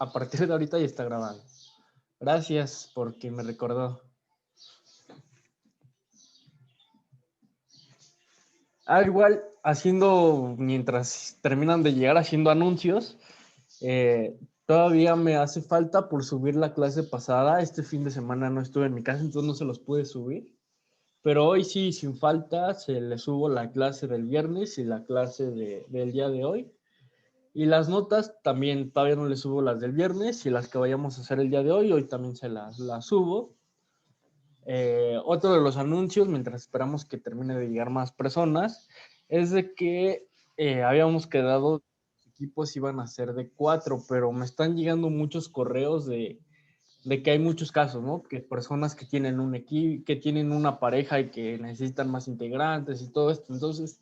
A partir de ahorita ya está grabando. Gracias porque me recordó. Igual, mientras terminan de llegar haciendo anuncios, todavía me hace falta por subir la clase pasada. Este fin de semana no estuve en mi casa, entonces no se los pude subir. Pero hoy sí, sin falta, se les subo la clase del viernes y la clase del día de hoy. Y las notas también, todavía no les subo las del viernes y las que vayamos a hacer el día de hoy también se las subo. Otro de los anuncios, mientras esperamos que termine de llegar más personas, es de que habíamos quedado, los equipos iban a ser de 4, pero me están llegando muchos correos de que hay muchos casos, ¿no? Que personas que tienen un equipo, que tienen una pareja y que necesitan más integrantes y todo esto. Entonces,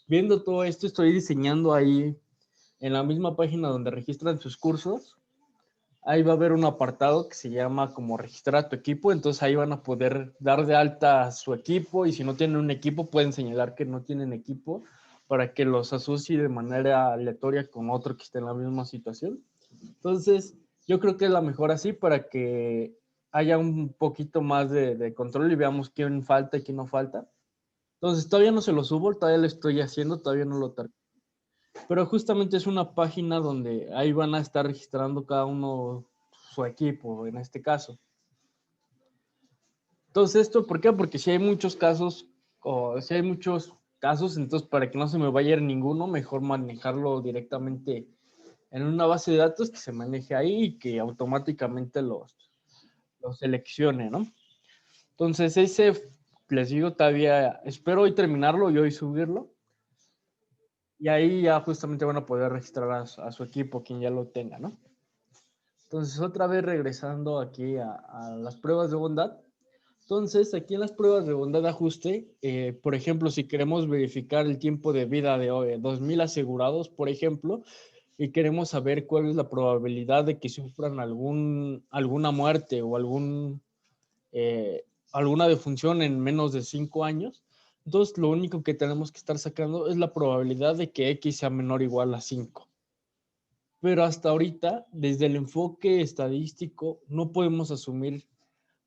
viendo todo esto, estoy diseñando ahí en la misma página donde registran sus cursos. Ahí va a haber un apartado que se llama como registrar a tu equipo, entonces ahí van a poder dar de alta a su equipo y si no tienen un equipo pueden señalar que no tienen equipo para que los asocie de manera aleatoria con otro que esté en la misma situación. Entonces, yo creo que es la mejor así para que haya un poquito más de control y veamos quién falta y quién no falta. Entonces, todavía no se lo subo, todavía lo estoy haciendo, todavía no lo termino. Pero justamente es una página donde ahí van a estar registrando cada uno su equipo, en este caso. Entonces, ¿esto por qué? Porque si hay muchos casos, entonces para que no se me vaya a ir ninguno, mejor manejarlo directamente en una base de datos que se maneje ahí y que automáticamente los seleccione, ¿no? Entonces, les digo, todavía espero hoy terminarlo y hoy subirlo. Y ahí ya justamente van a poder registrar a su equipo, quien ya lo tenga, ¿no? Entonces, otra vez regresando aquí a las pruebas de bondad. Entonces, aquí en las pruebas de bondad de ajuste, por ejemplo, si queremos verificar el tiempo de vida de 2,000 asegurados, por ejemplo, y queremos saber cuál es la probabilidad de que sufran alguna muerte o alguna defunción en menos de 5 años, entonces lo único que tenemos que estar sacando es la probabilidad de que X sea menor o igual a 5. Pero hasta ahorita, desde el enfoque estadístico, no podemos asumir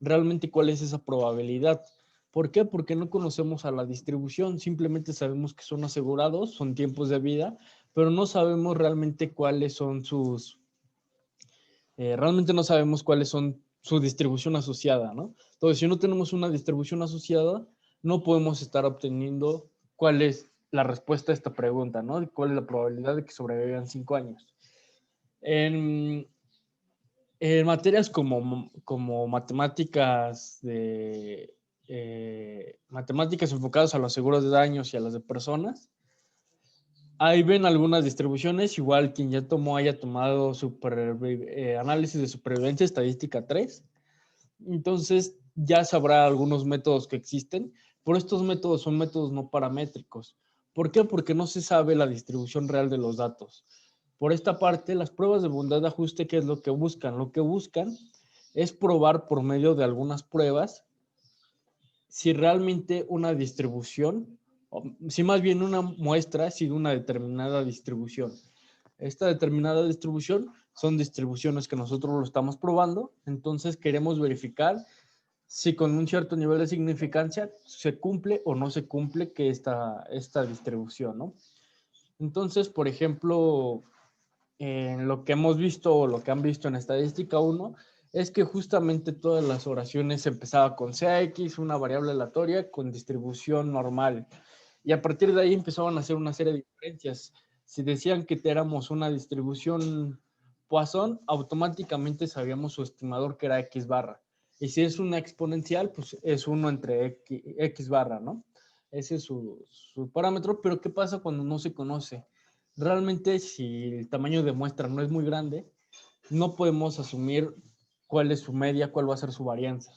realmente cuál es esa probabilidad. ¿Por qué? Porque no conocemos a la distribución, simplemente sabemos que son asegurados, son tiempos de vida, pero no sabemos realmente cuáles son realmente no sabemos cuáles son su distribución asociada, ¿no? Entonces, si no tenemos una distribución asociada, no podemos estar obteniendo cuál es la respuesta a esta pregunta, ¿no? ¿Cuál es la probabilidad de que sobrevivan 5 años? En, en materias como matemáticas matemáticas enfocadas a los seguros de daños y a las de personas, ahí ven algunas distribuciones, igual quien ya haya tomado análisis de supervivencia estadística 3, entonces ya sabrá algunos métodos que existen, pero estos métodos son métodos no paramétricos. ¿Por qué? Porque no se sabe la distribución real de los datos. Por esta parte, las pruebas de bondad de ajuste, ¿qué es lo que buscan? Lo que buscan es probar por medio de algunas pruebas si realmente una distribución, si más bien una muestra sigue una determinada distribución. Esta determinada distribución son distribuciones que nosotros lo estamos probando, entonces queremos verificar si con un cierto nivel de significancia se cumple o no se cumple que esta distribución, ¿no? Entonces, por ejemplo, en lo que hemos visto o lo que han visto en estadística 1 es que justamente todas las oraciones empezaban con CX, una variable aleatoria con distribución normal. Y a partir de ahí empezaban a hacer una serie de diferencias. Si decían que éramos una distribución Poisson, automáticamente sabíamos su estimador que era X barra. Y si es una exponencial, pues es 1 entre X barra, ¿no? Ese es su parámetro, pero ¿qué pasa cuando no se conoce? Realmente, si el tamaño de muestra no es muy grande, no podemos asumir cuál es su media, cuál va a ser su varianza.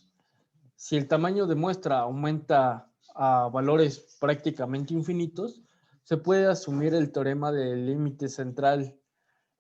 Si el tamaño de muestra aumenta a valores prácticamente infinitos, se puede asumir el teorema del límite central,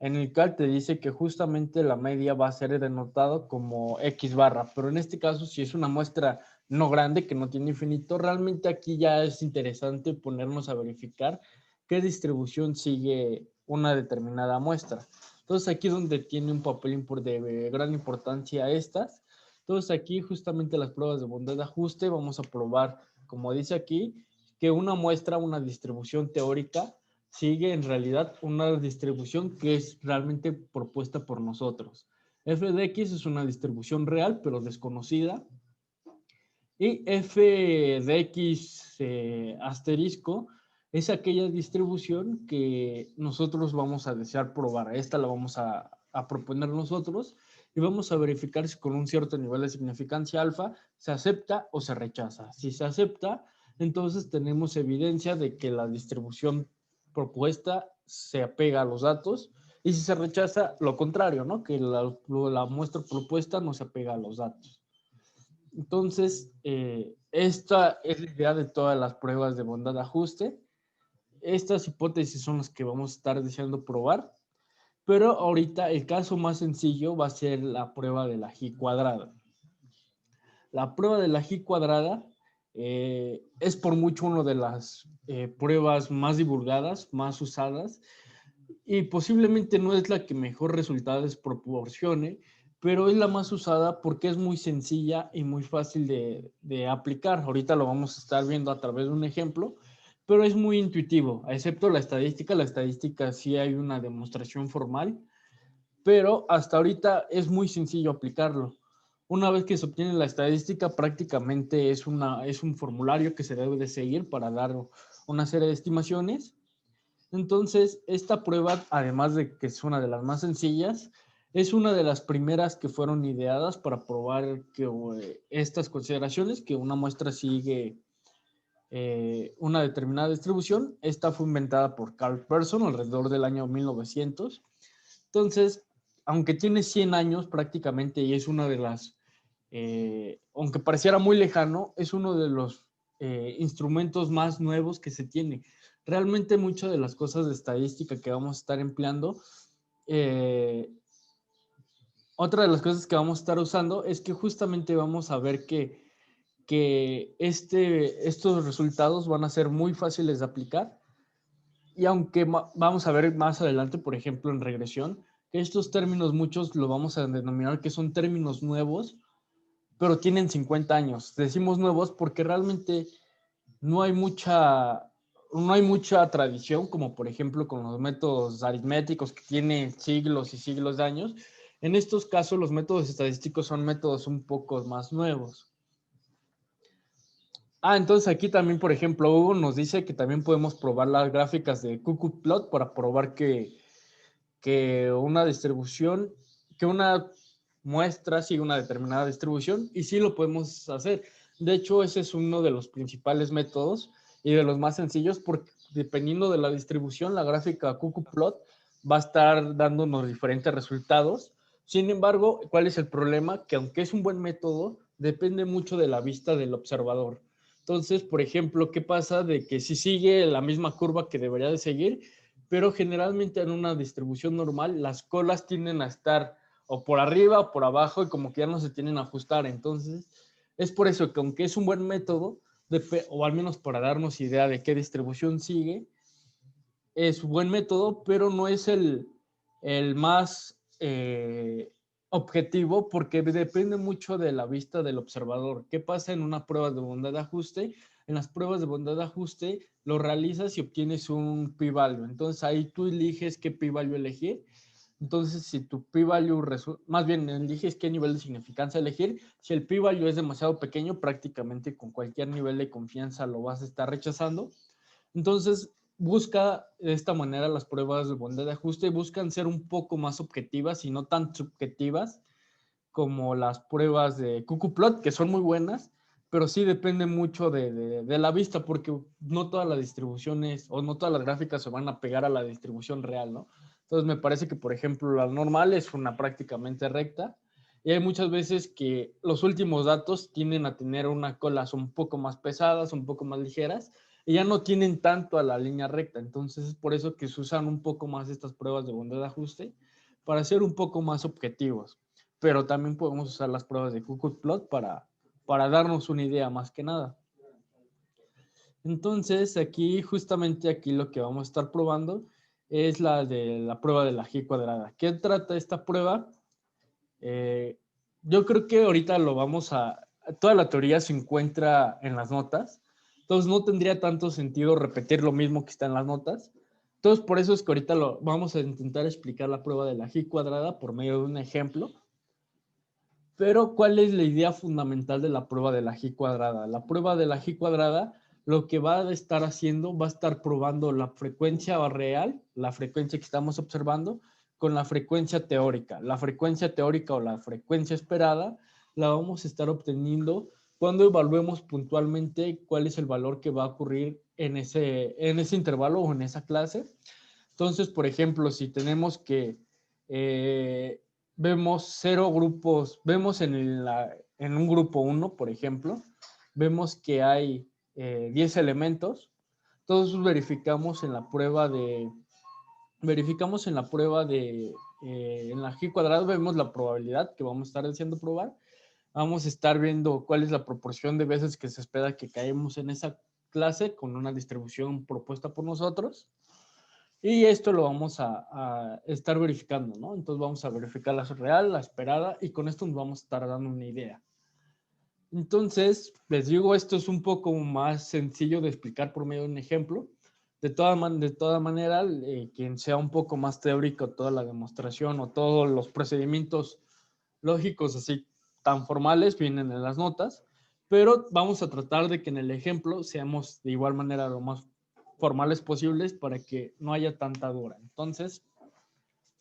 en el cual te dice que justamente la media va a ser denotado como X barra, pero en este caso, si es una muestra no grande, que no tiene infinito, realmente aquí ya es interesante ponernos a verificar qué distribución sigue una determinada muestra. Entonces aquí es donde tiene un papel de gran importancia estas. Entonces aquí justamente las pruebas de bondad de ajuste vamos a probar, como dice aquí, que una muestra, una distribución teórica, sigue en realidad una distribución que es realmente propuesta por nosotros. F de X es una distribución real pero desconocida, y f de x asterisco es aquella distribución que nosotros vamos a desear probar. Esta la vamos a proponer nosotros y vamos a verificar si con un cierto nivel de significancia alfa se acepta o se rechaza. Si se acepta, entonces tenemos evidencia de que la distribución propuesta se apega a los datos, y si se rechaza, lo contrario, ¿no? Que la muestra propuesta no se apega a los datos. Entonces, esta es la idea de todas las pruebas de bondad de ajuste. Estas hipótesis son las que vamos a estar deseando probar, pero ahorita el caso más sencillo va a ser la prueba de la G cuadrada. La prueba de la G cuadrada es por mucho una de las pruebas más divulgadas, más usadas, y posiblemente no es la que mejor resultados proporcione, pero es la más usada porque es muy sencilla y muy fácil de aplicar. Ahorita lo vamos a estar viendo a través de un ejemplo, pero es muy intuitivo, excepto la estadística. La estadística sí hay una demostración formal, pero hasta ahorita es muy sencillo aplicarlo. Una vez que se obtiene la estadística, prácticamente es un formulario que se debe de seguir para dar una serie de estimaciones. Entonces, esta prueba, además de que es una de las más sencillas, es una de las primeras que fueron ideadas para probar que estas consideraciones, que una muestra sigue una determinada distribución. Esta fue inventada por Carl Pearson alrededor del año 1900. Entonces, aunque tiene 100 años prácticamente y es una de las, aunque pareciera muy lejano, es uno de los instrumentos más nuevos que se tiene. Realmente muchas de las cosas de estadística que vamos a estar empleando, otra de las cosas que vamos a estar usando es que justamente vamos a ver que estos resultados van a ser muy fáciles de aplicar. Y aunque vamos a ver más adelante, por ejemplo, en regresión, que estos términos muchos lo vamos a denominar que son términos nuevos, pero tienen 50 años. Decimos nuevos porque realmente no hay mucha, no hay mucha tradición, como por ejemplo con los métodos aritméticos que tienen siglos y siglos de años. En estos casos, los métodos estadísticos son métodos un poco más nuevos. Entonces aquí también, por ejemplo, Hugo nos dice que también podemos probar las gráficas de ggplot para probar que una distribución, que una muestra sigue una determinada distribución, y sí lo podemos hacer. De hecho, ese es uno de los principales métodos y de los más sencillos, porque dependiendo de la distribución, la gráfica ggplot va a estar dándonos diferentes resultados. Sin embargo, ¿cuál es el problema? Que aunque es un buen método, depende mucho de la vista del observador. Entonces, por ejemplo, ¿qué pasa de que si sigue la misma curva que debería de seguir? Pero generalmente en una distribución normal las colas tienden a estar o por arriba o por abajo y como que ya no se tienen a ajustar. Entonces, es por eso que aunque es un buen método, o al menos para darnos idea de qué distribución sigue, es un buen método, pero no es el más objetivo, porque depende mucho de la vista del observador. ¿Qué pasa en una prueba de bondad de ajuste? En las pruebas de bondad de ajuste lo realizas y obtienes un p-value. Entonces ahí tú eliges qué p-value elegir. Entonces, si tu p-value, más bien eliges qué nivel de significancia elegir. Si el p-value es demasiado pequeño, prácticamente con cualquier nivel de confianza lo vas a estar rechazando. Entonces, busca de esta manera las pruebas de bondad de ajuste, buscan ser un poco más objetivas y no tan subjetivas como las pruebas de ggplot, que son muy buenas, pero sí depende mucho de la vista, porque no todas las distribuciones o no todas las gráficas se van a pegar a la distribución real, ¿no? Entonces me parece que, por ejemplo, la normal es una prácticamente recta, y hay muchas veces que los últimos datos tienden a tener unas colas un poco más pesadas, un poco más ligeras, y ya no tienen tanto a la línea recta. Entonces es por eso que se usan un poco más estas pruebas de bondad de ajuste, para ser un poco más objetivos. Pero también podemos usar las pruebas de ggplot para darnos una idea más que nada. Entonces, aquí, justamente aquí lo que vamos a estar probando es la de la prueba de la G cuadrada. ¿Qué trata esta prueba? Yo creo que ahorita lo vamos a... Toda la teoría se encuentra en las notas, entonces no tendría tanto sentido repetir lo mismo que está en las notas. Entonces por eso es que ahorita lo vamos a intentar explicar la prueba de la G cuadrada por medio de un ejemplo. Pero ¿cuál es la idea fundamental de la prueba de la G cuadrada? La prueba de la G cuadrada lo que va a estar haciendo, va a estar probando la frecuencia real, la frecuencia que estamos observando, con la frecuencia teórica. La frecuencia teórica o la frecuencia esperada la vamos a estar obteniendo cuando evaluemos puntualmente cuál es el valor que va a ocurrir en ese intervalo o en esa clase. Entonces, por ejemplo, si tenemos que vemos 0 grupos, vemos en un grupo 1, por ejemplo, vemos que hay 10 elementos, entonces verificamos en la prueba de, en la G cuadrado vemos la probabilidad que vamos a estar haciendo probar, vamos a estar viendo cuál es la proporción de veces que se espera que caemos en esa clase con una distribución propuesta por nosotros. Y esto lo vamos a estar verificando, ¿no? Entonces vamos a verificar la real, la esperada, y con esto nos vamos a estar dando una idea. Entonces, les digo, esto es un poco más sencillo de explicar por medio de un ejemplo. De toda manera, quien sea un poco más teórico, toda la demostración o todos los procedimientos lógicos así tan formales vienen en las notas, pero vamos a tratar de que en el ejemplo seamos de igual manera lo más formales posibles para que no haya tanta dura. Entonces,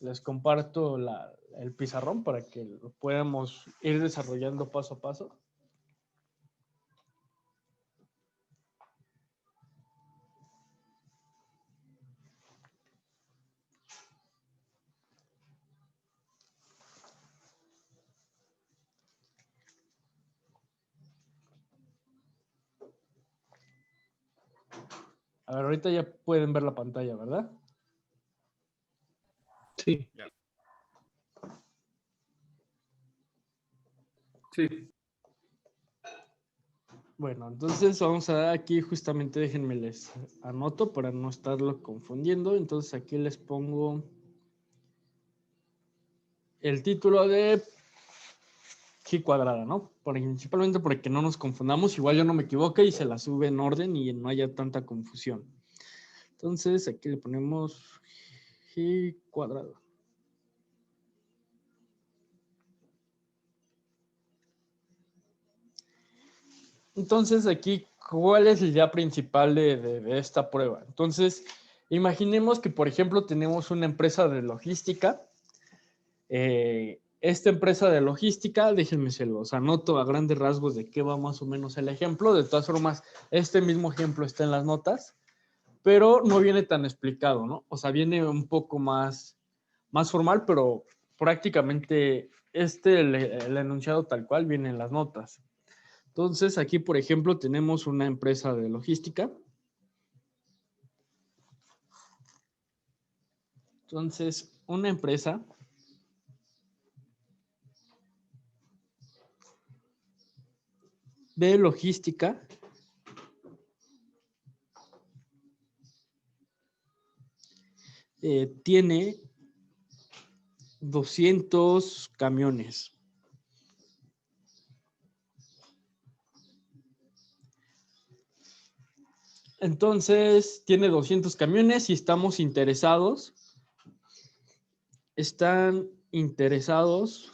les comparto el pizarrón para que lo podamos ir desarrollando paso a paso. A ver, ahorita ya pueden ver la pantalla, ¿verdad? Sí. Sí. Bueno, entonces vamos a dar aquí justamente, déjenme les anoto para no estarlo confundiendo. Entonces aquí les pongo el título de G cuadrada, ¿no? Principalmente porque no nos confundamos, igual yo no me equivoque y se la sube en orden y no haya tanta confusión. Entonces aquí le ponemos G cuadrado. Entonces aquí, ¿cuál es la idea principal de esta prueba? Entonces, imaginemos que, por ejemplo, tenemos una empresa de logística. Esta empresa de logística, déjenme se los anoto a grandes rasgos de qué va más o menos el ejemplo. De todas formas, este mismo ejemplo está en las notas, pero no viene tan explicado, ¿no? O sea, viene un poco más formal, pero prácticamente el enunciado tal cual viene en las notas. Entonces, aquí, por ejemplo, tenemos una empresa de logística. Entonces, una empresa de logística tiene 200 camiones. Entonces, tiene 200 camiones y están interesados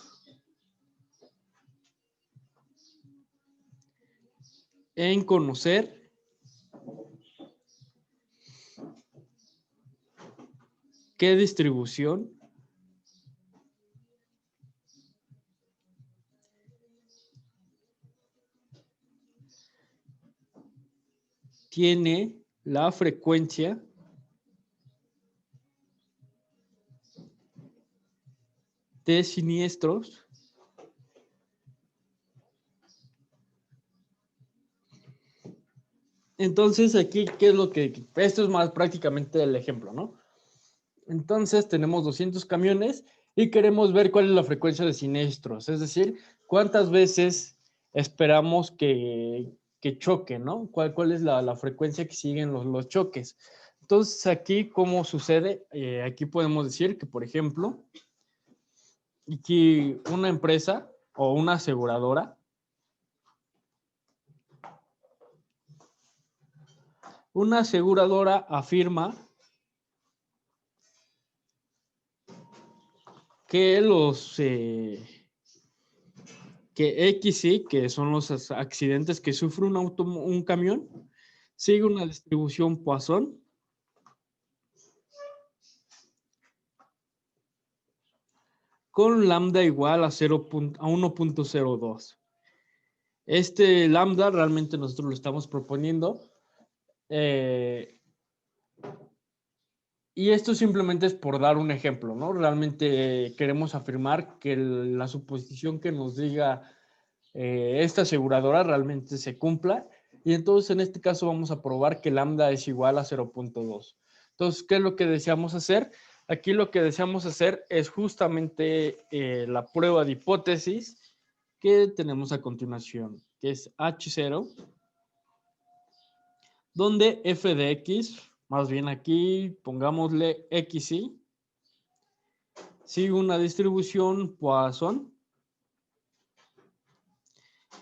en conocer qué distribución tiene la frecuencia de siniestros Entonces, aquí, ¿qué es lo que...? Esto es más prácticamente el ejemplo, ¿no? Entonces, tenemos 200 camiones y queremos ver cuál es la frecuencia de siniestros, es decir, cuántas veces esperamos que choquen, ¿no? ¿Cuál es la frecuencia que siguen los choques? Entonces, aquí, ¿cómo sucede? Aquí podemos decir que, por ejemplo, aquí una empresa o una aseguradora afirma que que XY, que son los accidentes que sufre un camión, sigue una distribución Poisson con lambda igual a 1.02. Este lambda realmente nosotros lo estamos proponiendo. Y esto simplemente es por dar un ejemplo, ¿no? Realmente queremos afirmar que la suposición que nos diga esta aseguradora realmente se cumpla. Y entonces en este caso vamos a probar que lambda es igual a 0.2. Entonces, ¿qué es lo que deseamos hacer? Aquí lo que deseamos hacer es justamente la prueba de hipótesis que tenemos a continuación, que es H0, donde f de x, más bien aquí pongámosle xy, sigue una distribución Poisson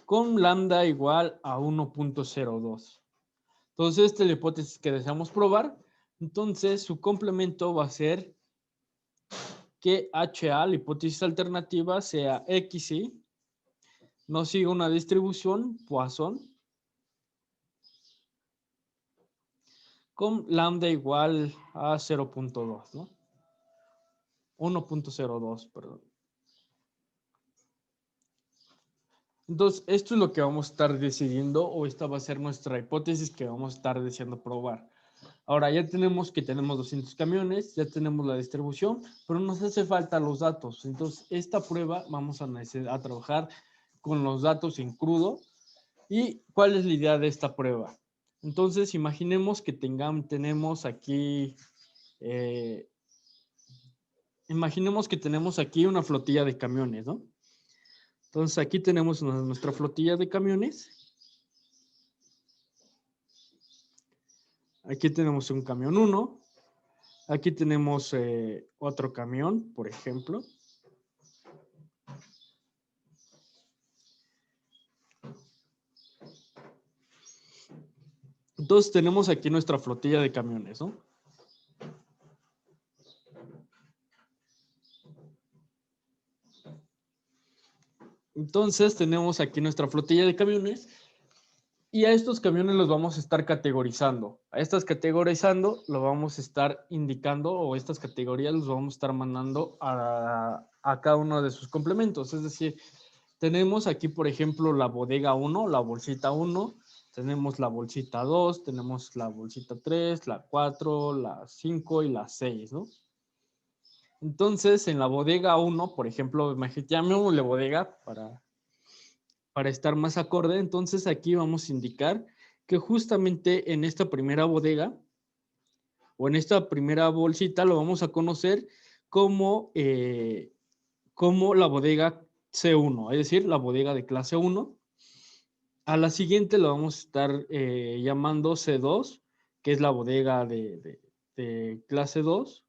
con lambda igual a 1.02. Entonces, esta es la hipótesis que deseamos probar. Entonces, su complemento va a ser que HA, la hipótesis alternativa, sea XY, no sigue una distribución Poisson con lambda igual a 0.2, ¿no? 1.02, perdón. Entonces, esto es lo que vamos a estar decidiendo, o esta va a ser nuestra hipótesis que vamos a estar deseando probar. Ahora ya tenemos que tenemos 200 camiones, ya tenemos la distribución, pero nos hace falta los datos. Entonces, esta prueba vamos a trabajar con los datos en crudo. ¿Y cuál es la idea de esta prueba? Entonces, imaginemos que tenemos aquí una flotilla de camiones, ¿no? Entonces, aquí tenemos nuestra flotilla de camiones. Aquí tenemos un camión 1. Aquí tenemos otro camión, por ejemplo. Entonces tenemos aquí nuestra flotilla de camiones, ¿no? Entonces tenemos aquí nuestra flotilla de camiones y a estos camiones los vamos a estar categorizando. A estas categorizando lo vamos a estar indicando, o estas categorías los vamos a estar mandando a cada uno de sus complementos. Es decir, tenemos aquí, por ejemplo, la bodega 1, la bolsita 1, tenemos la bolsita 2, tenemos la bolsita 3, la 4, la 5 y la 6, ¿no? Entonces, en la bodega 1, por ejemplo, llamémosle bodega para estar más acorde. Entonces, aquí vamos a indicar que justamente en esta primera bodega o en esta primera bolsita lo vamos a conocer como, como la bodega C1, es decir, la bodega de clase 1. A la siguiente lo vamos a estar llamando C2, que es la bodega de clase 2.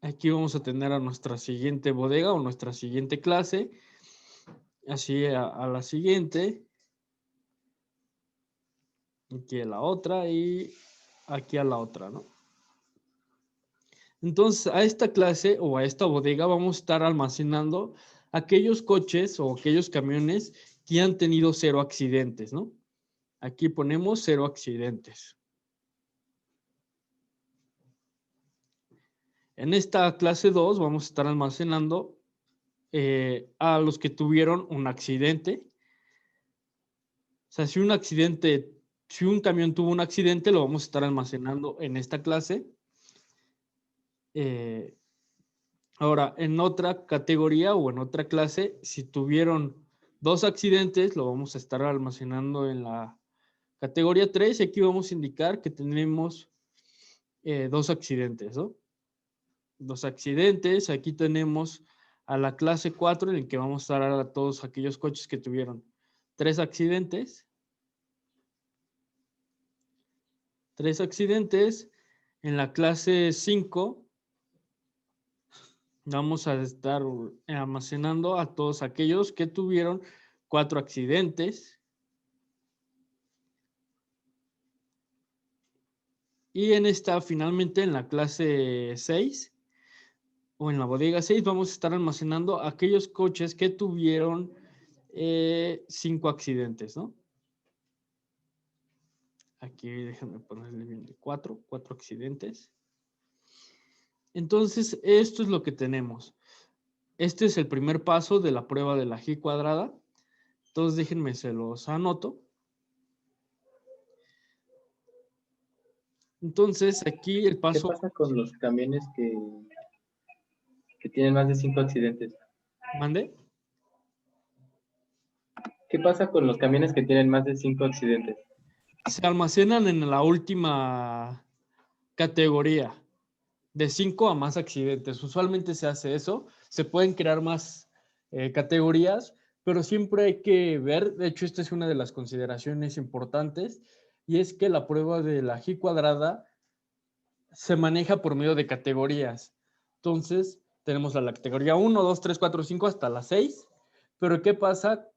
Aquí vamos a tener a nuestra siguiente bodega o nuestra siguiente clase. Así a la siguiente. Aquí a la otra y aquí a la otra, ¿no? Entonces, a esta clase o a esta bodega vamos a estar almacenando aquellos coches o aquellos camiones que han tenido 0 accidentes, ¿no? Aquí ponemos 0 accidentes. En esta clase 2 vamos a estar almacenando a los que tuvieron un accidente. O sea, si un camión tuvo un accidente, lo vamos a estar almacenando en esta clase. Ahora, en otra categoría o en otra clase, si tuvieron 2 accidentes, lo vamos a estar almacenando en la categoría 3. Y aquí vamos a indicar que tenemos 2 accidentes, ¿no? 2 accidentes. Aquí tenemos a la clase 4, en el que vamos a dar a todos aquellos coches que tuvieron 3 accidentes. 3 accidentes. En la clase 5 vamos a estar almacenando a todos aquellos que tuvieron 4 accidentes. Y en esta, finalmente, en la clase 6 o en la bodega 6, vamos a estar almacenando aquellos coches que tuvieron 5 accidentes, ¿no? Aquí déjenme ponerle bien de 4 accidentes. Entonces, esto es lo que tenemos. Este es el primer paso de la prueba de la G cuadrada. Entonces, déjenme, se los anoto. Entonces, aquí el ¿Qué paso... pasa con los camiones que tienen más de 5 accidentes? ¿Mande? ¿Qué pasa con los camiones que tienen más de 5 accidentes? Se almacenan en la última categoría, de 5 a más accidentes. Usualmente se hace eso. Se pueden crear más categorías, pero siempre hay que ver, de hecho esta es una de las consideraciones importantes, y es que la prueba de la G cuadrada se maneja por medio de categorías. Entonces, tenemos la categoría 1, 2, 3, 4, 5 hasta la 6. Pero ¿qué pasa?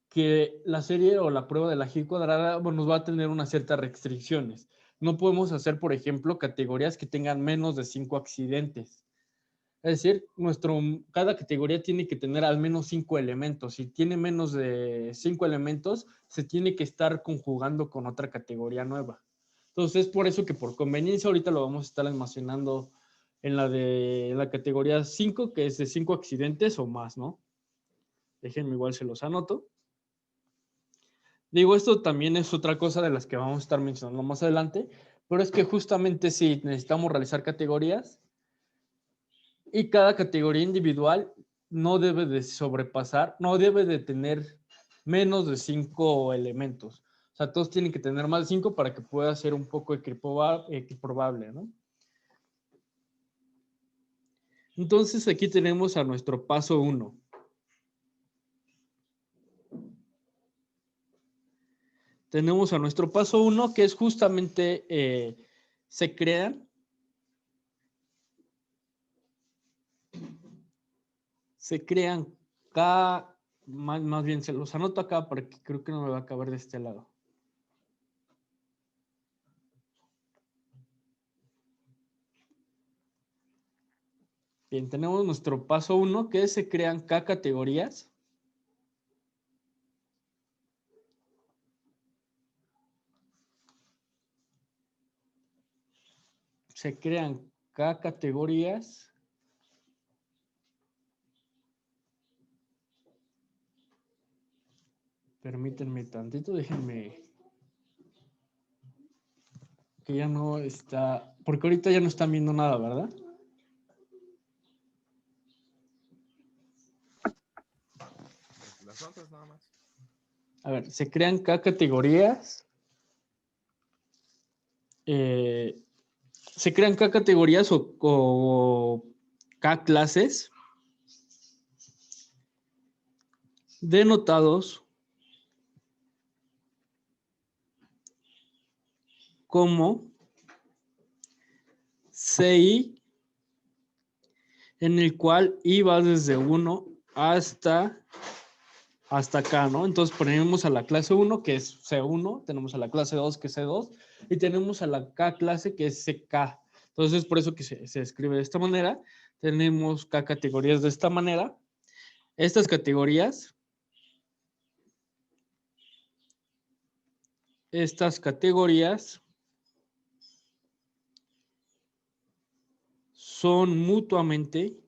Que la serie o la prueba de la G cuadrada, bueno, nos va a tener unas ciertas restricciones. No podemos hacer, por ejemplo, categorías que tengan menos de 5 accidentes. Es decir, cada categoría tiene que tener al menos 5 elementos. Si tiene menos de 5 elementos, se tiene que estar conjugando con otra categoría nueva. Entonces, es por eso que por conveniencia ahorita lo vamos a estar almacenando en la categoría 5, que es de 5 accidentes o más, ¿no? Déjenme, igual se los anoto. Digo, esto también es otra cosa de las que vamos a estar mencionando más adelante, pero es que justamente sí necesitamos realizar categorías, y cada categoría individual no debe de sobrepasar, no debe de tener menos de 5 elementos. O sea, todos tienen que tener más de 5 para que pueda ser un poco equiprobable, ¿no? Entonces, aquí tenemos a nuestro paso 1. Tenemos a nuestro paso 1, que es justamente, se crean cada, más bien se los anoto acá porque creo que no me va a caber de este lado. Bien, tenemos nuestro paso 1, que se crean K categorías. Se crean K categorías. Permítanme tantito, déjenme que ya no está, porque ahorita ya no están viendo nada, ¿verdad? Las notas nada más. A ver, se crean K categorías. Se crean K categorías o K clases denotados como CI, en el cual I va desde 1 hasta acá, ¿no? Entonces ponemos a la clase 1, que es C1, tenemos a la clase 2, que es C2, y tenemos a la K clase, que es CK. Entonces es por eso que se escribe de esta manera. Tenemos K categorías de esta manera. Estas categorías son mutuamente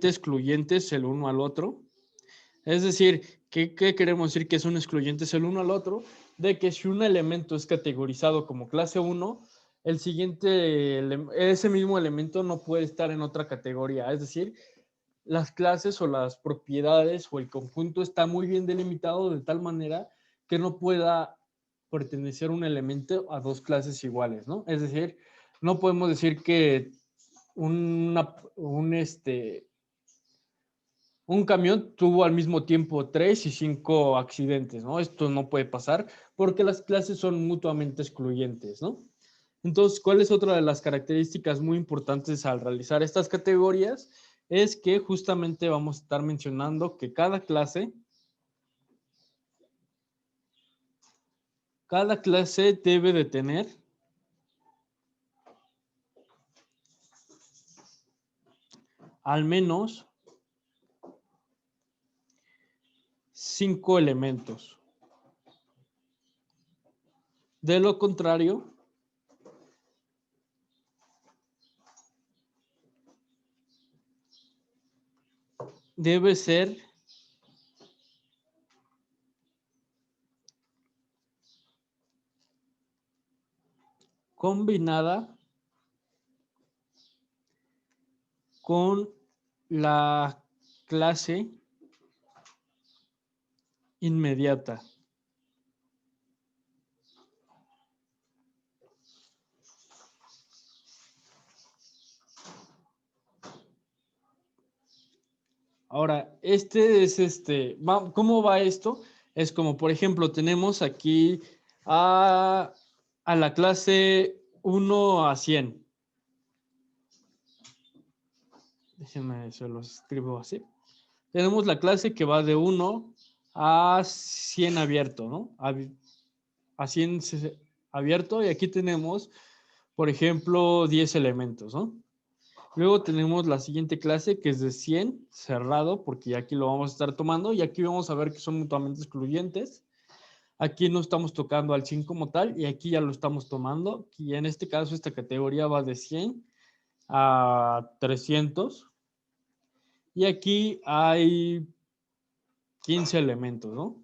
excluyentes el uno al otro. Es decir, ¿qué queremos decir que son excluyentes el uno al otro? De que si un elemento es categorizado como clase 1, el siguiente, ese mismo elemento no puede estar en otra categoría. Es decir, las clases o las propiedades o el conjunto está muy bien delimitado de tal manera que no pueda pertenecer un elemento a dos clases iguales, ¿no? Es decir, no podemos decir que un camión tuvo al mismo tiempo 3 y 5 accidentes, ¿no? Esto no puede pasar porque las clases son mutuamente excluyentes, ¿no? Entonces, ¿cuál es otra de las características muy importantes al realizar estas categorías? Es que justamente vamos a estar mencionando que cada clase debe de tener al menos 5 elementos. De lo contrario, debe ser combinada con la clase inmediata. Ahora, ¿cómo va esto? Es como, por ejemplo, tenemos aquí a la clase 1 a 100. Déjenme, se los escribo así. Tenemos la clase que va de 1 a 100 abierto, ¿no? A 100 abierto, y aquí tenemos, por ejemplo, 10 elementos, ¿no? Luego tenemos la siguiente clase que es de 100 cerrado, porque aquí lo vamos a estar tomando, y aquí vamos a ver que son mutuamente excluyentes. Aquí no estamos tocando al 100 como tal, y aquí ya lo estamos tomando, y en este caso esta categoría va de 100 a 300, y aquí hay 15 elementos, ¿no?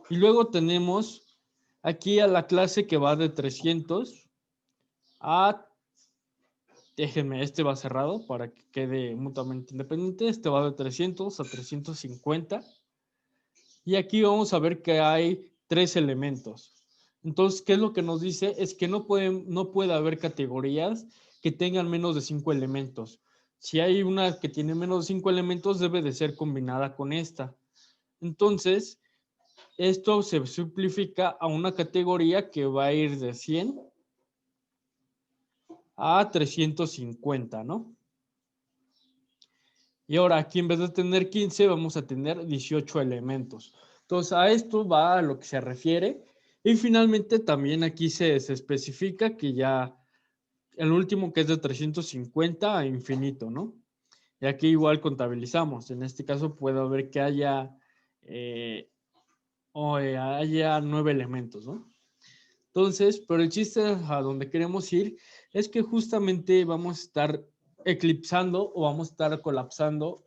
Y luego tenemos aquí a la clase que va de 300 a, déjenme, este va cerrado para que quede mutuamente independiente, este va de 300 a 350, y aquí vamos a ver que hay 3 elementos. Entonces, ¿qué es lo que nos dice? Es que no puede haber categorías que tengan menos de 5 elementos. Si hay una que tiene menos de 5 elementos, debe de ser combinada con esta. Entonces, esto se simplifica a una categoría que va a ir de 100 a 350, ¿no? Y ahora aquí en vez de tener 15 vamos a tener 18 elementos. Entonces a esto va a lo que se refiere. Y finalmente también aquí se especifica que ya el último que es de 350 a infinito, ¿no? Y aquí igual contabilizamos. En este caso puede haber que haya 9 elementos, ¿no? Entonces, pero el chiste a donde queremos ir es que justamente vamos a estar eclipsando o vamos a estar colapsando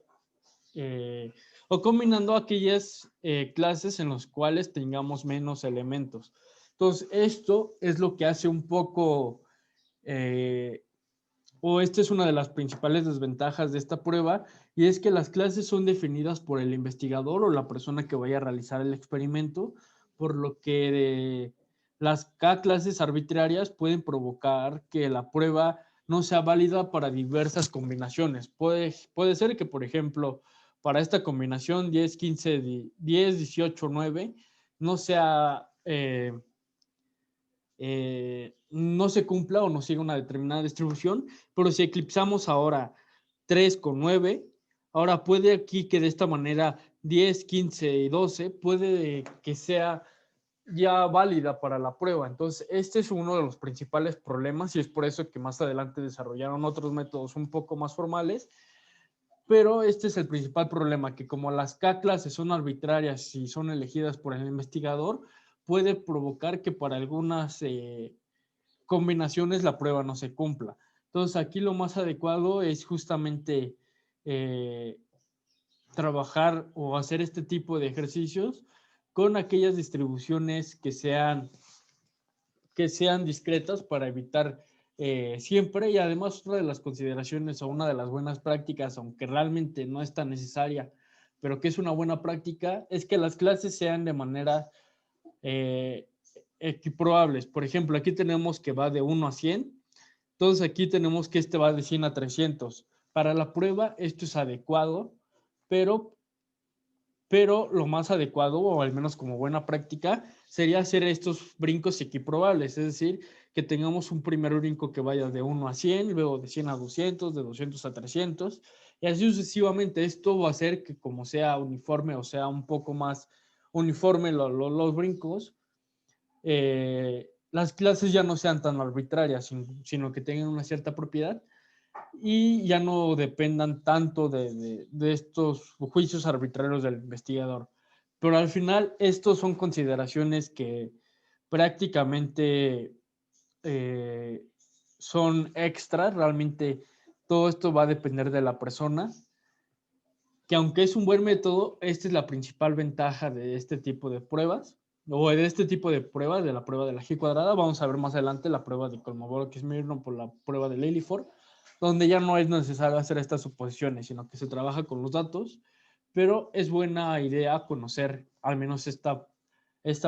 o combinando aquellas clases en las cuales tengamos menos elementos. Entonces, esto es lo que hace un poco, o esta es una de las principales desventajas de esta prueba, y es que las clases son definidas por el investigador o la persona que vaya a realizar el experimento, por lo que las K clases arbitrarias pueden provocar que la prueba no sea válida para diversas combinaciones. Puede ser que, por ejemplo, para esta combinación 10, 15, 10, 18, 9, no sea, no se cumpla o no siga una determinada distribución, pero si eclipsamos ahora 3 con 9, ahora puede aquí que de esta manera 10, 15 y 12 puede que sea ya válida para la prueba. Entonces, este es uno de los principales problemas y es por eso que más adelante desarrollaron otros métodos un poco más formales, pero este es el principal problema, que como las K clases son arbitrarias y son elegidas por el investigador, puede provocar que para algunas combinaciones la prueba no se cumpla. Entonces, aquí lo más adecuado es justamente trabajar o hacer este tipo de ejercicios con aquellas distribuciones que sean discretas para evitar siempre, y además otra de las consideraciones o una de las buenas prácticas, aunque realmente no es tan necesaria, pero que es una buena práctica, es que las clases sean de manera equiprobables. Por ejemplo, aquí tenemos que va de 1 a 100. Entonces aquí tenemos que este va de 100 a 300. Para la prueba esto es adecuado, pero lo más adecuado, o al menos como buena práctica, sería hacer estos brincos equiprobables, es decir, que tengamos un primer brinco que vaya de 1 a 100, luego de 100 a 200, de 200 a 300, y así sucesivamente. Esto va a hacer que, como sea uniforme o sea un poco más uniforme los brincos, las clases ya no sean tan arbitrarias, sino que tengan una cierta propiedad y ya no dependan tanto de estos juicios arbitrarios del investigador. Pero al final, estos son consideraciones que prácticamente son extras. Realmente todo esto va a depender de la persona, que aunque es un buen método, esta es la principal ventaja de este tipo de pruebas, o de este tipo de pruebas, de la prueba de la G cuadrada. Vamos a ver más adelante la prueba de Kolmogorov-Smirnov por la prueba de Lelyford, donde ya no es necesario hacer estas suposiciones, sino que se trabaja con los datos, pero es buena idea conocer al menos esta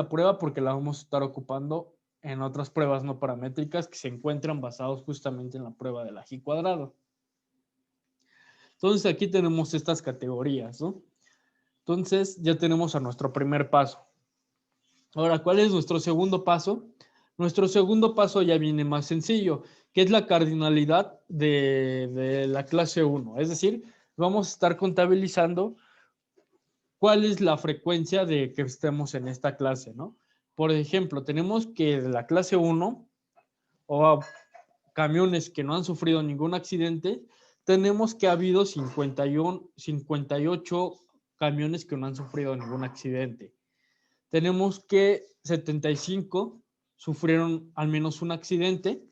prueba, porque la vamos a estar ocupando en otras pruebas no paramétricas que se encuentran basados justamente en la prueba de la G cuadrada. Entonces aquí tenemos estas categorías, ¿no? Entonces ya tenemos a nuestro primer paso. Ahora, ¿cuál es nuestro segundo paso? Nuestro segundo paso ya viene más sencillo, que es la cardinalidad de la clase 1. Es decir, vamos a estar contabilizando cuál es la frecuencia de que estemos en esta clase, ¿no? Por ejemplo, tenemos que de la clase 1, o camiones que no han sufrido ningún accidente, tenemos que ha habido 58 camiones que no han sufrido ningún accidente. Tenemos que 75 sufrieron al menos un accidente.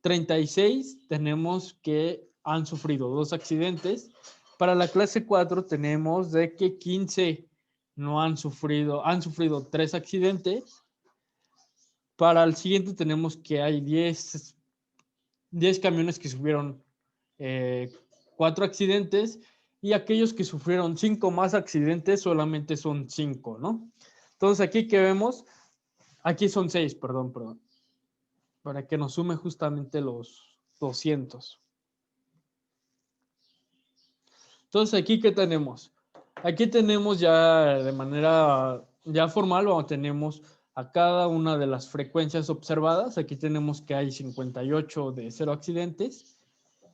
36 tenemos que han sufrido 2 accidentes. Para la clase 4 tenemos de que 15 no han sufrido 3 accidentes. Para el siguiente tenemos que hay 10 camiones que sufrieron 4 accidentes, y aquellos que sufrieron 5 más accidentes solamente son 5, ¿no? Entonces aquí que vemos, aquí son 6, perdón, para que nos sume justamente los 200. Entonces aquí ¿qué tenemos? Aquí tenemos ya de manera ya formal, tenemos a cada una de las frecuencias observadas. Aquí tenemos que hay 58 de 0 accidentes,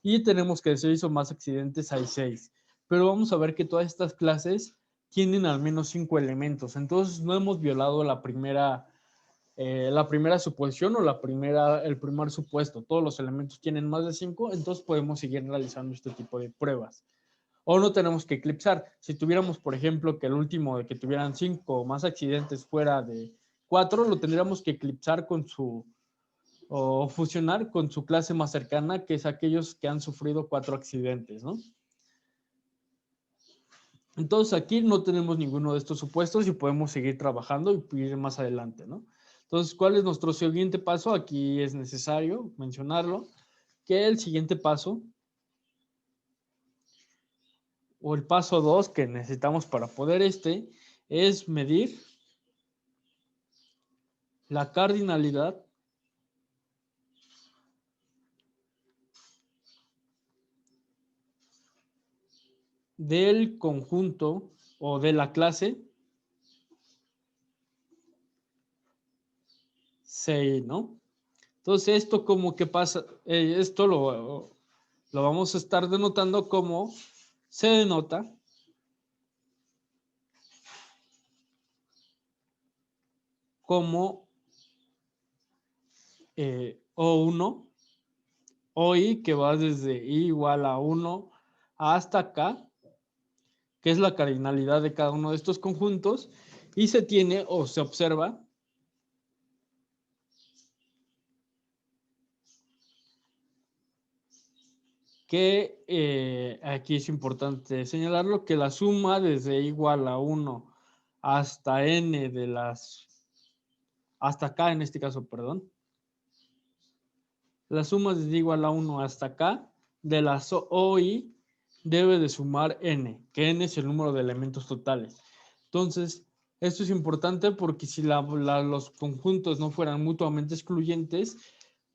y tenemos que de 6 o más accidentes hay 6. Pero vamos a ver que todas estas clases tienen al menos 5 elementos. Entonces no hemos violado la primera suposición o el primer supuesto. Todos los elementos tienen más de 5, entonces podemos seguir realizando este tipo de pruebas. O no tenemos que eclipsar. Si tuviéramos, por ejemplo, que el último de que tuvieran 5 o más accidentes fuera de 4, lo tendríamos que eclipsar o fusionar con su clase más cercana, que es aquellos que han sufrido 4 accidentes, ¿no? Entonces aquí no tenemos ninguno de estos supuestos y podemos seguir trabajando y ir más adelante, ¿no? Entonces, ¿cuál es nuestro siguiente paso? Aquí es necesario mencionarlo, que el siguiente paso, o el paso 2 que necesitamos para poder es medir la cardinalidad del conjunto o de la clase 6, ¿no? Entonces, esto como que pasa, esto lo vamos a estar denotando como se denota como O1, OI, que va desde I igual a 1 hasta K, que es la cardinalidad de cada uno de estos conjuntos, y se tiene o se observa que aquí es importante señalarlo, que la suma desde igual a 1 hasta n hasta k en este caso, perdón, la suma desde igual a 1 hasta k de las OI debe de sumar n, que n es el número de elementos totales. Entonces, Esto es importante porque si los conjuntos no fueran mutuamente excluyentes,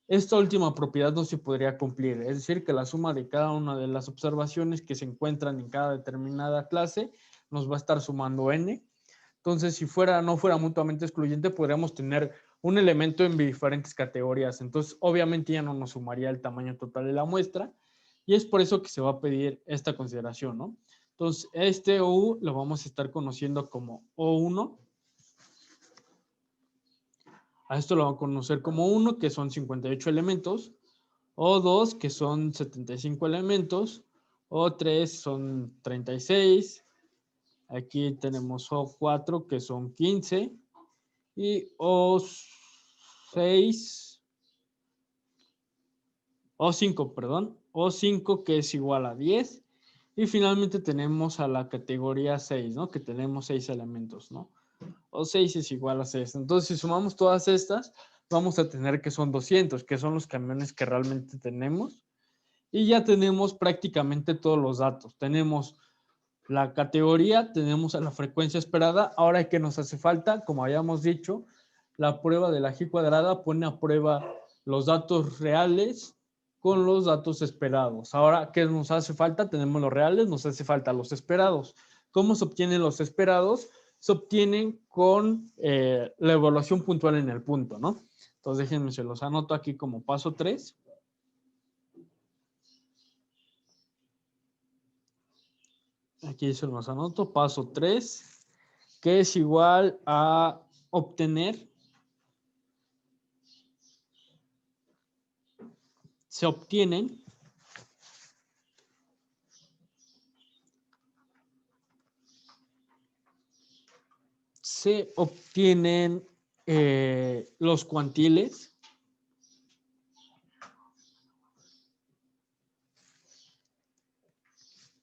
esta última propiedad no se podría cumplir. Es decir, que la suma de cada una de las observaciones que se encuentran en cada determinada clase nos va a estar sumando n. Entonces, si no fuera mutuamente excluyente, podríamos tener un elemento en diferentes categorías. Entonces, obviamente ya no nos sumaría el tamaño total de la muestra. Y es por eso que se va a pedir esta consideración, ¿no? Entonces, este OU lo vamos a estar conociendo como O1. A esto lo vamos a conocer como 1, que son 58 elementos. O2, que son 75 elementos. O3 son 36. Aquí tenemos O4, que son 15. Y O6, O5, perdón. O5, que es igual a 10. Y finalmente tenemos a la categoría 6, ¿no? Que tenemos 6 elementos, ¿no? O 6 es igual a 6. Entonces, si sumamos todas estas, vamos a tener que son 200, que son los camiones que realmente tenemos. Y ya tenemos prácticamente todos los datos. Tenemos la categoría, tenemos a la frecuencia esperada. Ahora, ¿qué nos hace falta? Como habíamos dicho, la prueba de la G cuadrada pone a prueba los datos reales con los datos esperados. Ahora, ¿qué nos hace falta? Tenemos los reales, nos hace falta los esperados. ¿Cómo se obtienen los esperados? Se obtienen con la evaluación puntual en el punto, ¿no? Entonces, déjenme, se los anoto aquí como paso 3. Aquí se los anoto, paso 3, que es igual a obtener, se obtienen los cuantiles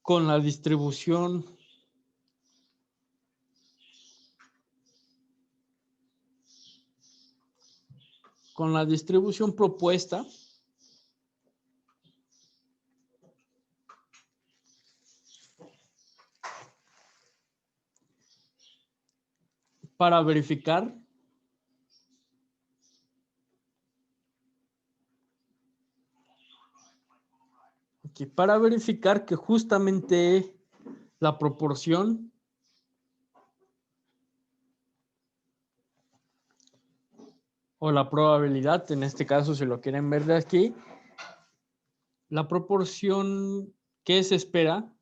con la distribución propuesta para verificar que justamente la proporción o la probabilidad, en este caso si lo quieren ver de aquí, la proporción que se espera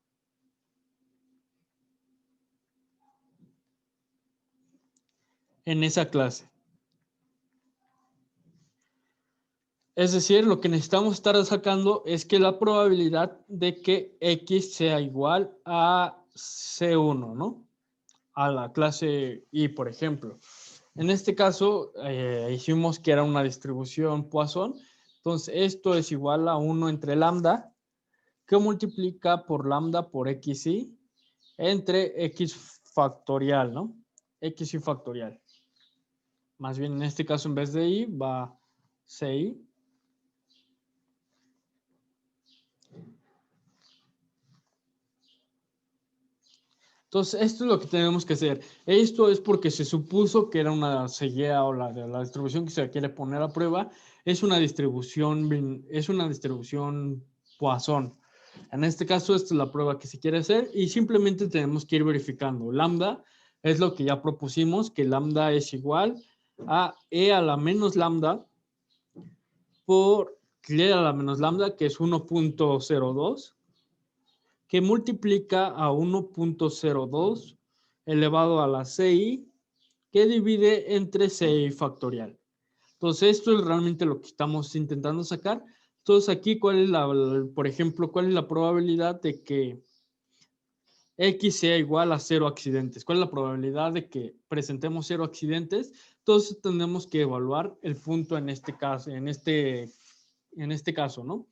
en esa clase. Es decir, lo que necesitamos estar sacando es que la probabilidad de que X sea igual a C1, ¿no? A la clase I, por ejemplo. En este caso, hicimos que era una distribución Poisson. Entonces, esto es igual a 1 entre lambda, que multiplica por lambda por XI entre X factorial, ¿no? XI factorial. Más bien, en este caso, en vez de I, va CI. Entonces, esto es lo que tenemos que hacer. Esto es porque se supuso que era una CY o la distribución que se quiere poner a prueba es una distribución Poisson. En este caso, esta es la prueba que se quiere hacer y simplemente tenemos que ir verificando. Lambda es lo que ya propusimos, que lambda es igual a E a la menos lambda por E a la menos lambda, que es 1.02. que multiplica a 1.02 elevado a la CI, que divide entre CI factorial. Entonces, esto es realmente lo que estamos intentando sacar. Entonces, aquí, por ejemplo, cuál es la probabilidad de que X sea igual a 0 accidentes? ¿Cuál es la probabilidad de que presentemos 0 accidentes? Entonces, tenemos que evaluar el punto en este caso, ¿no?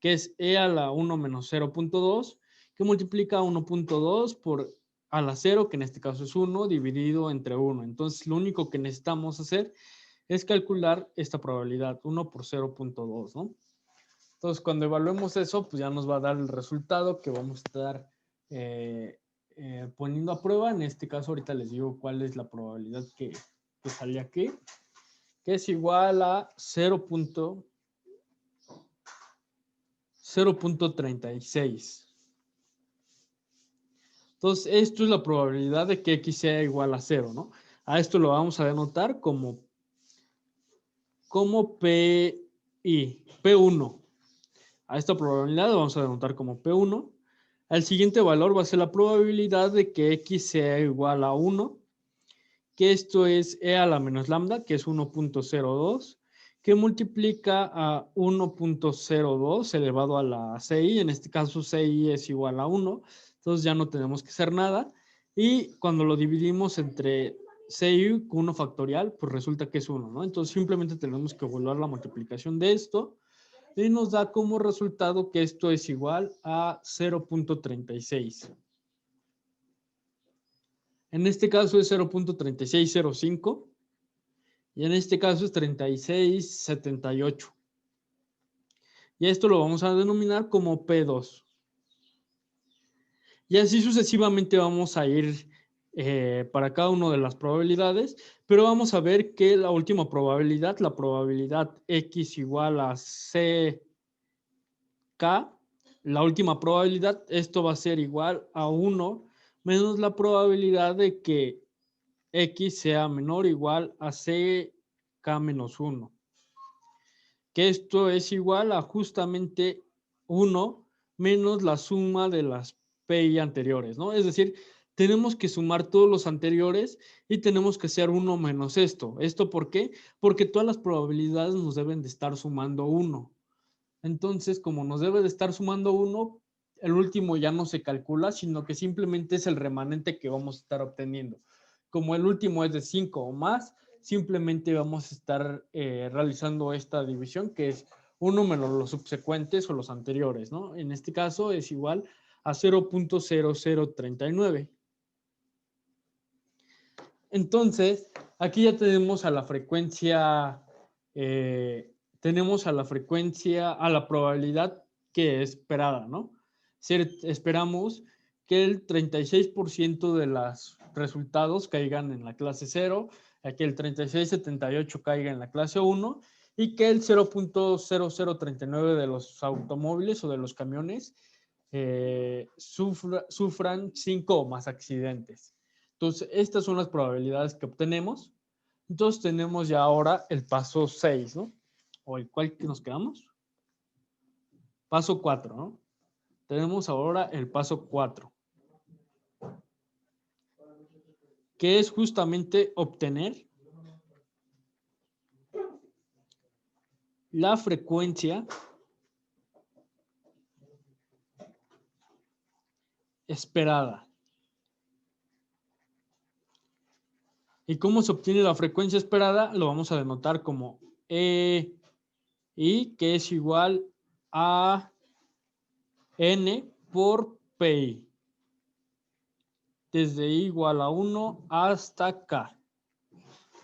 Que es E a la 1 menos 0.2, que multiplica 1.2 por a la 0, que en este caso es 1, dividido entre 1. Entonces, lo único que necesitamos hacer es calcular esta probabilidad, 1 por 0.2, ¿no? Entonces, cuando evaluemos eso, pues ya nos va a dar el resultado que vamos a estar poniendo a prueba. En este caso, ahorita les digo cuál es la probabilidad que sale aquí, que es igual a 0.36. Entonces, esto es la probabilidad de que X sea igual a 0, ¿no? A esto lo vamos a denotar como P1. A esta probabilidad lo vamos a denotar como P1. El siguiente valor va a ser la probabilidad de que X sea igual a 1, que esto es E a la menos lambda, que es 1.02, que multiplica a 1.02 elevado a la CI. En este caso, CI es igual a 1. Entonces ya no tenemos que hacer nada. Y cuando lo dividimos entre CI con 1 factorial, pues resulta que es 1, ¿no? Entonces simplemente tenemos que evaluar la multiplicación de esto y nos da como resultado que esto es igual a 0.36. En este caso es 0.3605 y en este caso es 3678. Y esto lo vamos a denominar como P2. Y así sucesivamente vamos a ir para cada una de las probabilidades, pero vamos a ver que la última probabilidad, la probabilidad X igual a CK, la última probabilidad, esto va a ser igual a 1 menos la probabilidad de que X sea menor o igual a CK menos 1. Que esto es igual a justamente 1 menos la suma de las PI anteriores, ¿no? Es decir, tenemos que sumar todos los anteriores y tenemos que hacer 1 menos esto. ¿Esto por qué? Porque todas las probabilidades nos deben de estar sumando 1. Entonces, como nos debe de estar sumando 1, el último ya no se calcula, sino que simplemente es el remanente que vamos a estar obteniendo. Como el último es de 5 o más, simplemente vamos a estar realizando esta división, que es 1 menos los subsecuentes o los anteriores, ¿no? En este caso es igual a 0.0039. Entonces, aquí ya tenemos a la frecuencia, a la probabilidad que es esperada, ¿no? Esperamos que el 36% de los resultados caigan en la clase 0, que el 3678 caiga en la clase 1 y que el 0.0039 de los automóviles o de los camiones sufran 5 o más accidentes. Entonces, estas son las probabilidades que obtenemos. Entonces, tenemos ya ahora el paso 6, ¿no? O el cual que nos quedamos. Paso 4, ¿no? Tenemos ahora el paso 4, que es justamente obtener la frecuencia esperada. ¿Y cómo se obtiene la frecuencia esperada? Lo vamos a denotar como EI, que es igual a N por PI. Desde I igual a 1 hasta K.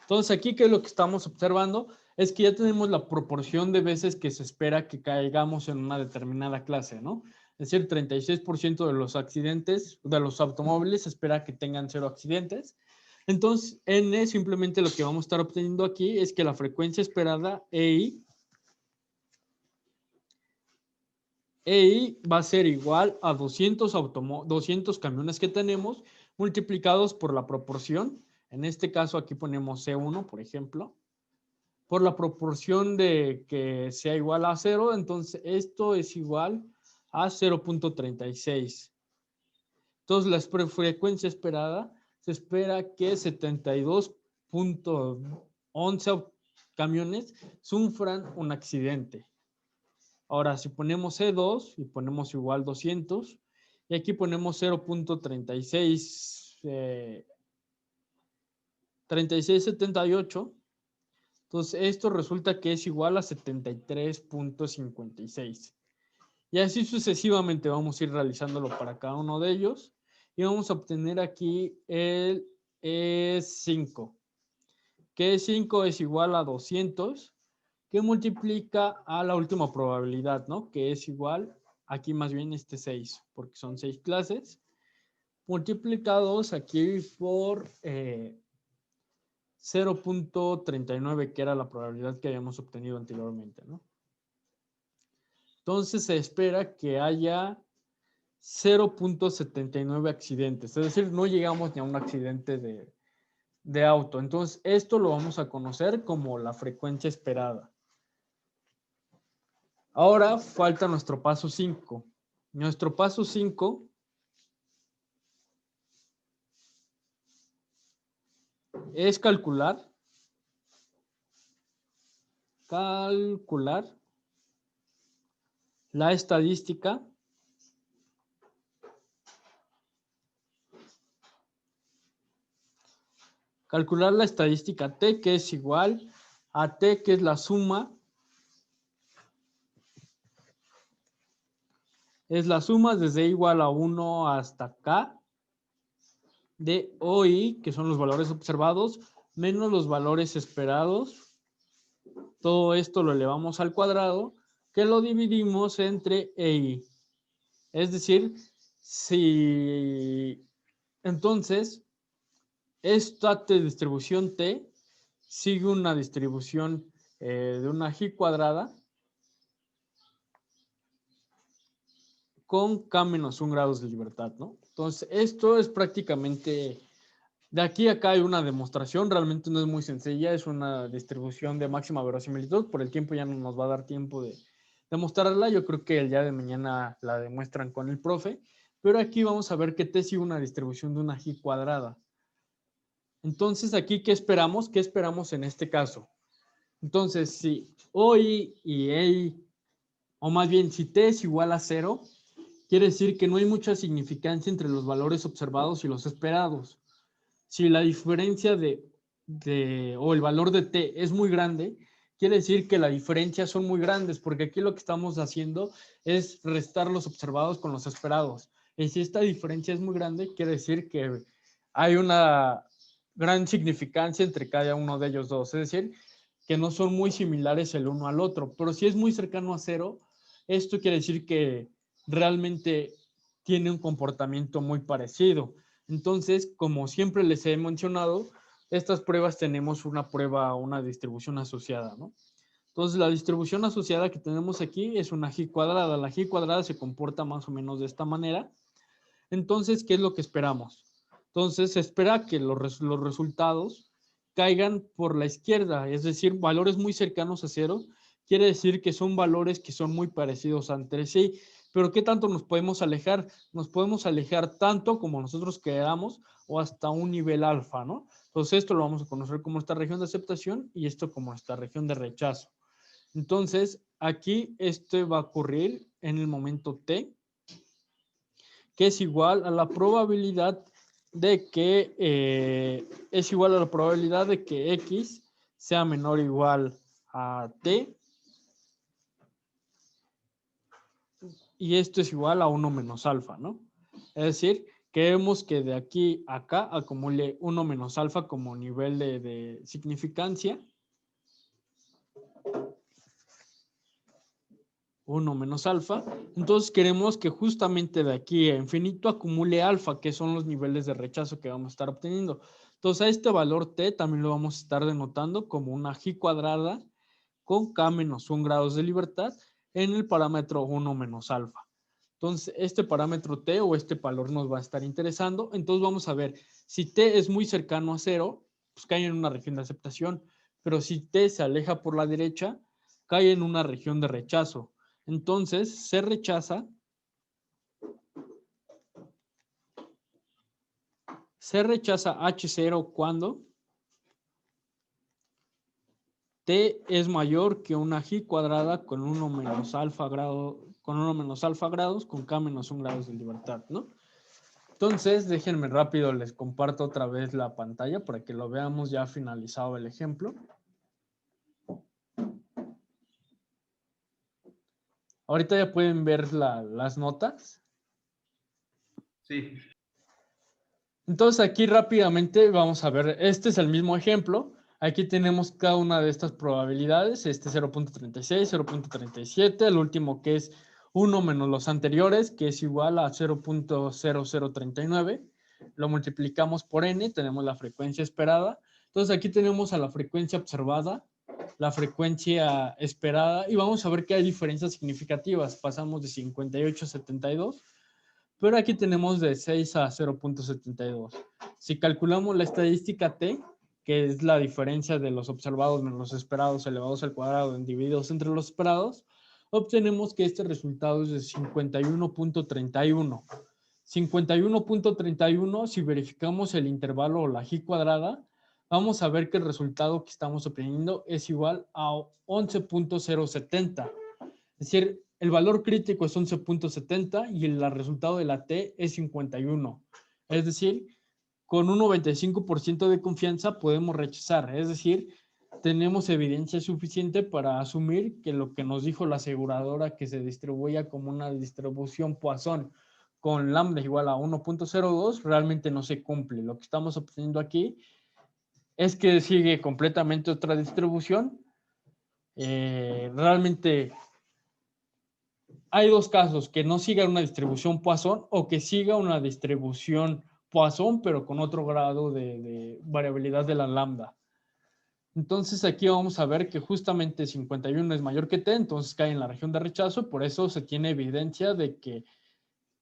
Entonces, aquí, ¿qué es lo que estamos observando? Es que ya tenemos la proporción de veces que se espera que caigamos en una determinada clase, ¿no? Es decir, 36% de los accidentes, de los automóviles, se espera que tengan 0 accidentes. Entonces, N, simplemente lo que vamos a estar obteniendo aquí es que la frecuencia esperada, EI va a ser igual a 200 camiones que tenemos multiplicados por la proporción. En este caso, aquí ponemos C1, por ejemplo, por la proporción de que sea igual a 0. Entonces, esto es igual a 0.36. Entonces, la frecuencia esperada, se espera que 72.11 camiones sufran un accidente. Ahora, si ponemos C2 y ponemos igual 200, y aquí ponemos 0.36, 3678, entonces esto resulta que es igual a 73.56. Y así sucesivamente vamos a ir realizándolo para cada uno de ellos. Y vamos a obtener aquí el E5, que E5 es igual a 200, que multiplica a la última probabilidad, ¿no? Que es igual, aquí más bien 6, porque son 6 clases. multiplicados aquí por 0.39, que era la probabilidad que habíamos obtenido anteriormente, ¿no? Entonces se espera que haya 0.79 accidentes, es decir, no llegamos ni a un accidente de auto. Entonces, esto lo vamos a conocer como la frecuencia esperada. Ahora falta nuestro paso 5. Nuestro paso 5 es calcular la estadística T, que es igual a T, que es la suma. Es la suma desde igual a 1 hasta K de O y I, que son los valores observados, menos los valores esperados. Todo esto lo elevamos al cuadrado, que lo dividimos entre E y I. Es decir, si entonces esta distribución T sigue una distribución de una G cuadrada con K menos 1 grados de libertad, ¿no? Entonces, esto es prácticamente, de aquí a acá hay una demostración, realmente no es muy sencilla, es una distribución de máxima verosimilitud, por el tiempo ya no nos va a dar tiempo de demostrarla, yo creo que el día de mañana la demuestran con el profe, pero aquí vamos a ver que T sigue una distribución de una G cuadrada. Entonces, aquí, ¿qué esperamos? ¿Qué esperamos en este caso? Entonces, si OI y EI, o más bien, si T es igual a 0, quiere decir que no hay mucha significancia entre los valores observados y los esperados. Si la diferencia o el valor de T es muy grande, quiere decir que las diferencias son muy grandes, porque aquí lo que estamos haciendo es restar los observados con los esperados. Y si esta diferencia es muy grande, quiere decir que hay una gran significancia entre cada uno de ellos dos. Es decir, que no son muy similares el uno al otro. Pero si es muy cercano a 0, esto quiere decir que realmente tiene un comportamiento muy parecido. Entonces, como siempre les he mencionado, estas pruebas tenemos una distribución asociada, ¿no? Entonces, la distribución asociada que tenemos aquí es una G cuadrada. La G cuadrada se comporta más o menos de esta manera. Entonces, ¿qué es lo que esperamos? Entonces, se espera que los resultados caigan por la izquierda, es decir, valores muy cercanos a 0. Quiere decir que son valores que son muy parecidos entre sí. Pero ¿qué tanto nos podemos alejar? Nos podemos alejar tanto como nosotros queramos o hasta un nivel alfa, ¿no? Entonces esto lo vamos a conocer como esta región de aceptación y esto como esta región de rechazo. Entonces aquí esto va a ocurrir en el momento T, que es igual a la probabilidad de que X sea menor o igual a T. Y esto es igual a 1 menos alfa, ¿no? Es decir, queremos que de aquí a acá acumule 1 menos alfa como nivel de significancia. 1 menos alfa. Entonces queremos que justamente de aquí a infinito acumule alfa, que son los niveles de rechazo que vamos a estar obteniendo. Entonces a este valor T también lo vamos a estar denotando como una G cuadrada con K menos 1 grados de libertad en el parámetro 1 menos alfa. Entonces, este parámetro T o este valor nos va a estar interesando. Entonces, vamos a ver, si T es muy cercano a 0, pues cae en una región de aceptación. Pero si T se aleja por la derecha, cae en una región de rechazo. Entonces, se rechaza H0 cuando T es mayor que una G cuadrada con 1 menos alfa grados con K menos 1 grados de libertad, ¿no? Entonces, déjenme rápido, les comparto otra vez la pantalla para que lo veamos ya finalizado el ejemplo. Ahorita ya pueden ver las notas. Sí. Entonces, aquí rápidamente vamos a ver, este es el mismo ejemplo. Aquí tenemos cada una de estas probabilidades, 0.36, 0.37, el último que es 1 menos los anteriores, que es igual a 0.0039. lo multiplicamos por n, tenemos la frecuencia esperada. Entonces aquí tenemos a la frecuencia observada, la frecuencia esperada, y vamos a ver que hay diferencias significativas. Pasamos de 58 a 72, pero aquí tenemos de 6 a 0.72. Si calculamos la estadística t, que es la diferencia de los observados menos los esperados elevados al cuadrado divididos entre los esperados, obtenemos que este resultado es de 51.31. 51.31, si verificamos el intervalo o la g cuadrada, vamos a ver que el resultado que estamos obteniendo es igual a 11.070. Es decir, el valor crítico es 11.70 y el resultado de la t es 51. Es decir, con un 95% de confianza podemos rechazar. Es decir, tenemos evidencia suficiente para asumir que lo que nos dijo la aseguradora, que se distribuía como una distribución Poisson con lambda igual a 1.02, realmente no se cumple. Lo que estamos obteniendo aquí es que sigue completamente otra distribución. Realmente hay dos casos: que no siga una distribución Poisson o que siga una distribución Poisson, pero con otro grado de variabilidad de la lambda. Entonces aquí vamos a ver que justamente 51 es mayor que t, entonces cae en la región de rechazo. Por eso se tiene evidencia de que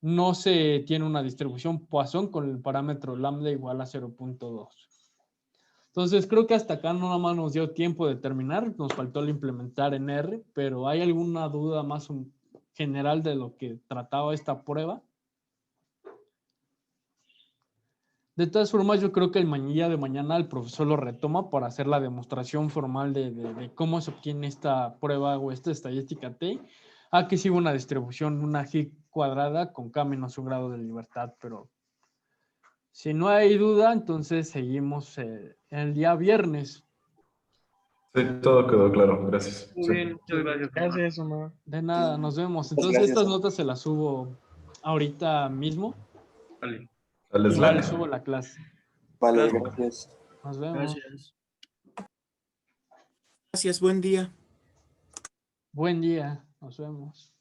no se tiene una distribución Poisson con el parámetro lambda igual a 0.2. Entonces creo que hasta acá no nada más nos dio tiempo de terminar, nos faltó el implementar en R, pero ¿hay alguna duda más general de lo que trataba esta prueba? De todas formas, yo creo que el día de mañana el profesor lo retoma para hacer la demostración formal de cómo se obtiene esta prueba o esta estadística T. Aquí sigue una distribución, una G cuadrada con K menos su grado de libertad, pero si no hay duda, entonces seguimos el día viernes. Sí, todo quedó claro, gracias. Muy Sí. bien, muchas gracias. Gracias, Omar. De nada, nos vemos. Muchas Entonces gracias. estas notas se las subo ahorita mismo. Vale. Al Igual Slack. subo la clase. Vale, Gracias. gracias. Nos vemos. Gracias. Gracias, buen día. Buen día. Nos vemos.